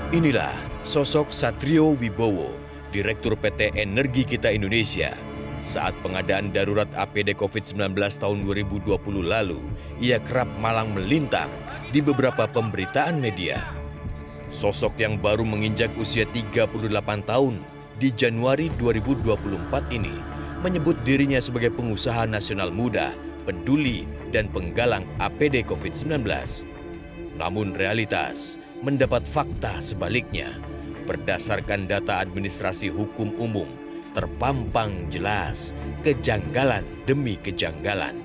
Inilah sosok Satrio Wibowo, Direktur PT Energi Kita Indonesia. Saat pengadaan darurat APD COVID-19 tahun 2020 lalu, ia kerap malang melintang di beberapa pemberitaan media. Sosok yang baru menginjak usia 38 tahun di Januari 2024 ini menyebut dirinya sebagai pengusaha nasional muda, peduli, dan penggalang APD COVID-19. Namun realitas mendapat fakta sebaliknya. Berdasarkan data administrasi hukum umum, terpampang jelas kejanggalan demi kejanggalan.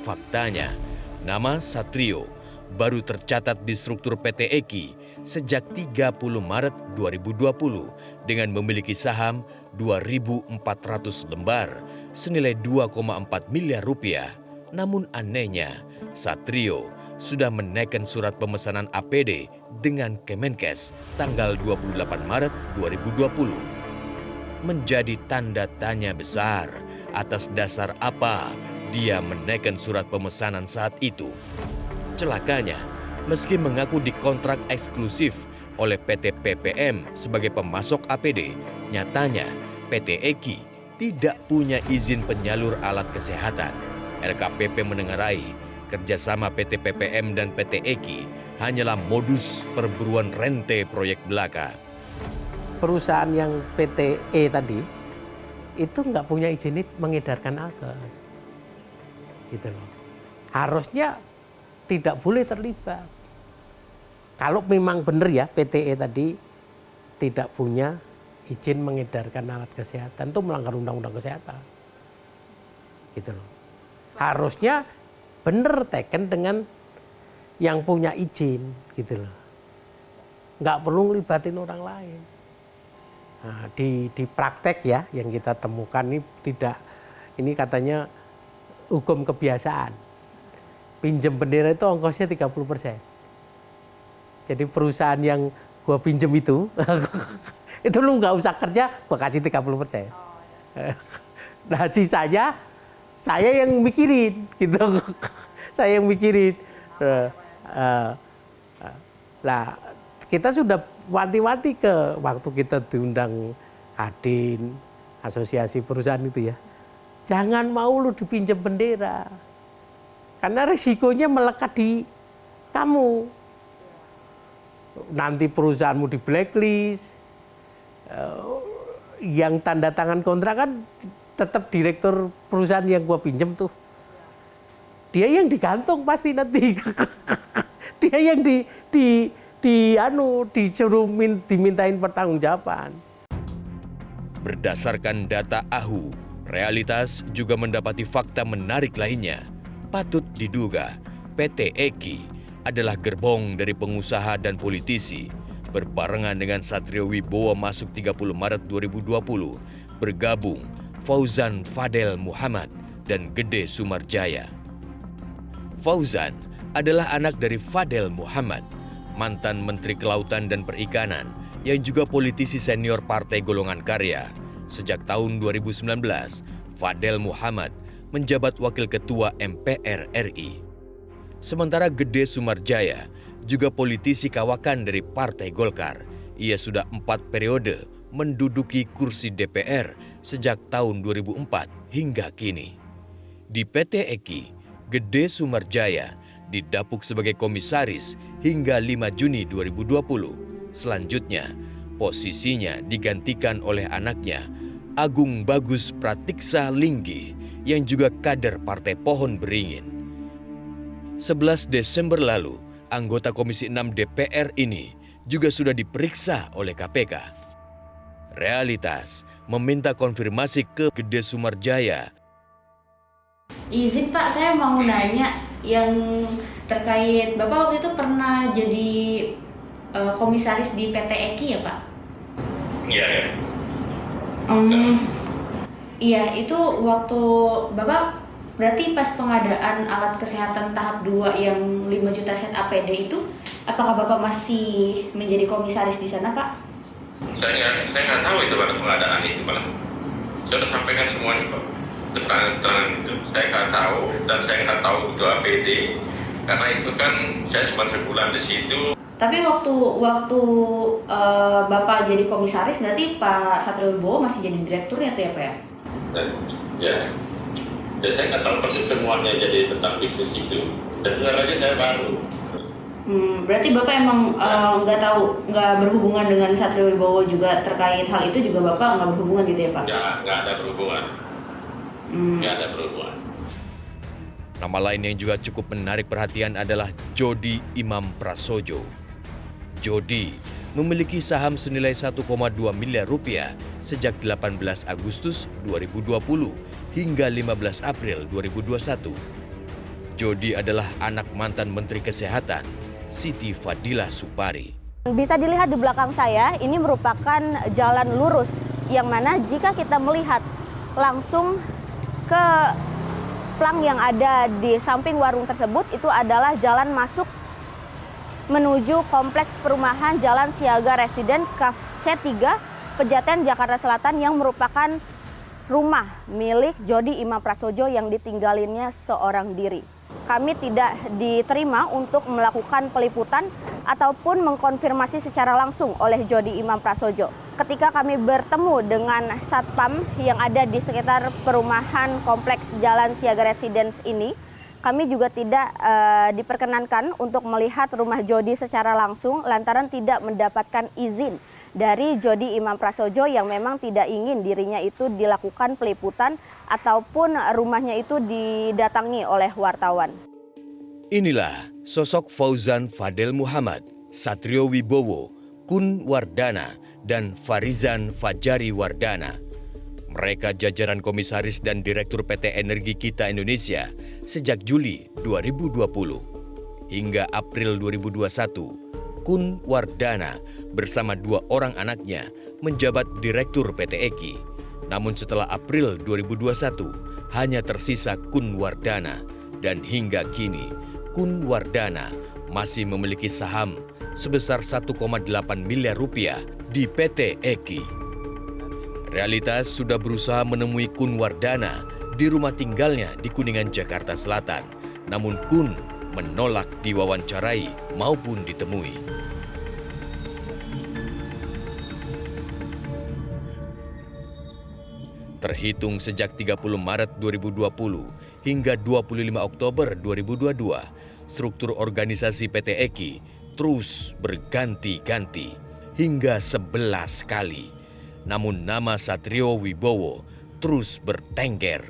Faktanya, nama Satrio baru tercatat di struktur PT EKI sejak 30 Maret 2020 dengan memiliki saham 2.400 lembar senilai 2,4 miliar rupiah. Namun anehnya, Satrio sudah menaikkan surat pemesanan APD dengan Kemenkes tanggal 28 Maret 2020. Menjadi tanda tanya besar atas dasar apa dia menaikkan surat pemesanan saat itu. Celakanya, meski mengaku dikontrak eksklusif oleh PT PPM sebagai pemasok APD, nyatanya PT EKI tidak punya izin penyalur alat kesehatan. LKPP menengarai kerjasama PT PPM dan PT EKI hanyalah modus perburuan rente proyek belaka. Perusahaan yang PTE tadi itu nggak punya izin mengedarkan alkes, gitu loh. Harusnya tidak boleh terlibat. Kalau memang benar ya PTE tadi tidak punya izin mengedarkan alat kesehatan, itu melanggar undang-undang kesehatan, gitu loh. Harusnya benar teken dengan yang punya izin, gitu loh. Nggak perlu ngelibatin orang lain. Nah, di praktek ya yang kita temukan ini katanya hukum kebiasaan. Pinjem bendera itu ongkosnya 30%. Jadi perusahaan yang gua pinjem itu, itu lu nggak usah kerja, gua kasih 30%. Nah sisanya saya yang mikirin, gitu. Saya yang mikirin. Nah, kita sudah wanti-wanti ke waktu kita diundang Kadin, asosiasi perusahaan itu ya. Jangan mau lu dipinjam bendera. Karena risikonya melekat di kamu. Nanti perusahaanmu di blacklist. Yang tanda tangan kontrak kan tetap direktur perusahaan yang gua pinjam tuh. Dia yang digantung pasti nanti. Dia yang disuruh dimintain pertanggungjawaban. Berdasarkan data AHU, realitas juga mendapati fakta menarik lainnya. Patut diduga PT EKI adalah gerbong dari pengusaha dan politisi. Berbarengan dengan Satrio Wibowo masuk 30 Maret 2020, bergabung Fauzan Fadel Muhammad dan Gede Sumarjaya. Fauzan adalah anak dari Fadel Muhammad, mantan Menteri Kelautan dan Perikanan yang juga politisi senior Partai Golongan Karya. Sejak tahun 2019, Fadel Muhammad menjabat Wakil Ketua MPR RI. Sementara Gede Sumarjaya juga politisi kawakan dari Partai Golkar. Ia sudah 4 periode menduduki kursi DPR sejak tahun 2004 hingga kini. Di PT EKI, Gede Sumarjaya didapuk sebagai komisaris hingga 5 Juni 2020. Selanjutnya, posisinya digantikan oleh anaknya, Agung Bagus Pratiksa Linggih, yang juga kader Partai Pohon Beringin. 11 Desember lalu, anggota Komisi 6 DPR ini juga sudah diperiksa oleh KPK. Realitas meminta konfirmasi ke Gede Sumarjaya. Izin Pak, saya mau nanya yang terkait Bapak waktu itu pernah jadi komisaris di PT EKI ya Pak? Iya. Iya, itu waktu Bapak berarti pas pengadaan alat kesehatan tahap 2 yang 5 juta set APD itu, apakah Bapak masih menjadi komisaris di sana Pak? Saya nggak tahu itu pada pengadaan itu Pak. Saya sudah sampaikan semuanya Pak. Keterangan itu saya nggak tahu, dan saya nggak tahu itu APD karena itu kan saya cuma sebulan di situ. Tapi waktu Bapak jadi komisaris, berarti Pak Satrio Wibowo masih jadi direkturnya tuh ya Pak ya? Ya, saya nggak tahu persis semuanya jadi tentang bisnis itu. Dengar aja saya baru. Berarti Bapak emang nggak berhubungan dengan Satrio Wibowo juga terkait hal itu juga Bapak nggak berhubungan gitu ya Pak? Nggak ada berhubungan. Nggak ada berhubungan. Nama lain yang juga cukup menarik perhatian adalah Jody Imam Prasojo. Jody memiliki saham senilai 1,2 miliar rupiah sejak 18 Agustus 2020 hingga 15 April 2021. Jody adalah anak mantan Menteri Kesehatan, Siti Fadila Supari. Bisa dilihat di belakang saya, ini merupakan jalan lurus yang mana jika kita melihat langsung ke plang yang ada di samping warung tersebut, itu adalah jalan masuk menuju kompleks perumahan Jalan Siaga Residence C3 Pejaten Jakarta Selatan yang merupakan rumah milik Jody Imam Prasojo yang ditinggalinnya seorang diri. Kami tidak diterima untuk melakukan peliputan ataupun mengkonfirmasi secara langsung oleh Jody Imam Prasojo. Ketika kami bertemu dengan satpam yang ada di sekitar perumahan kompleks Jalan Siaga Residence ini, kami juga tidak diperkenankan untuk melihat rumah Jody secara langsung lantaran tidak mendapatkan izin dari Jody Imam Prasojo yang memang tidak ingin dirinya itu dilakukan peliputan ataupun rumahnya itu didatangi oleh wartawan. Inilah sosok Fauzan Fadel Muhammad, Satrio Wibowo, Kun Wardana, dan Farizan Fajari Wardana. Mereka jajaran komisaris dan direktur PT Energi Kita Indonesia sejak Juli 2020 hingga April 2021. Kun Wardana bersama 2 orang anaknya menjabat direktur PT EKI. Namun setelah April 2021 hanya tersisa Kun Wardana dan hingga kini Kun Wardana masih memiliki saham sebesar 1,8 miliar rupiah di PT EKI. Realitas sudah berusaha menemui Kun Wardana di rumah tinggalnya di Kuningan, Jakarta Selatan. Namun Kun menolak diwawancarai maupun ditemui. Terhitung sejak 30 Maret 2020 hingga 25 Oktober 2022, struktur organisasi PT EKI terus berganti-ganti hingga 11 kali. Namun nama Satrio Wibowo terus bertengger.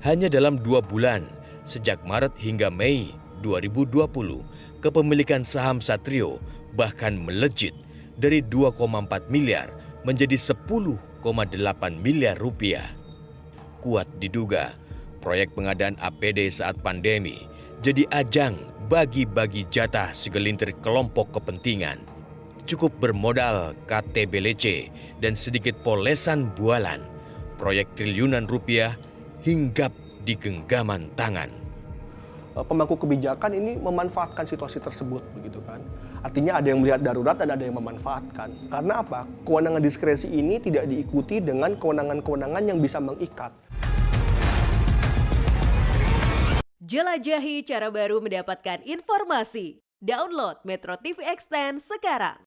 Hanya dalam 2 bulan, sejak Maret hingga Mei 2020, kepemilikan saham Satrio bahkan melejit dari 2,4 miliar menjadi 10,8 miliar rupiah. Kuat diduga, proyek pengadaan APD saat pandemi jadi ajang bagi-bagi jatah segelintir kelompok kepentingan. Cukup bermodal KTBLC dan sedikit polesan bualan, proyek triliunan rupiah hinggap di genggaman tangan. Pemangku kebijakan ini memanfaatkan situasi tersebut, begitu kan? Artinya ada yang melihat darurat dan ada yang memanfaatkan. Karena apa? Kewenangan diskresi ini tidak diikuti dengan kewenangan-kewenangan yang bisa mengikat. Jelajahi cara baru mendapatkan informasi. Download Metro TV Extend sekarang.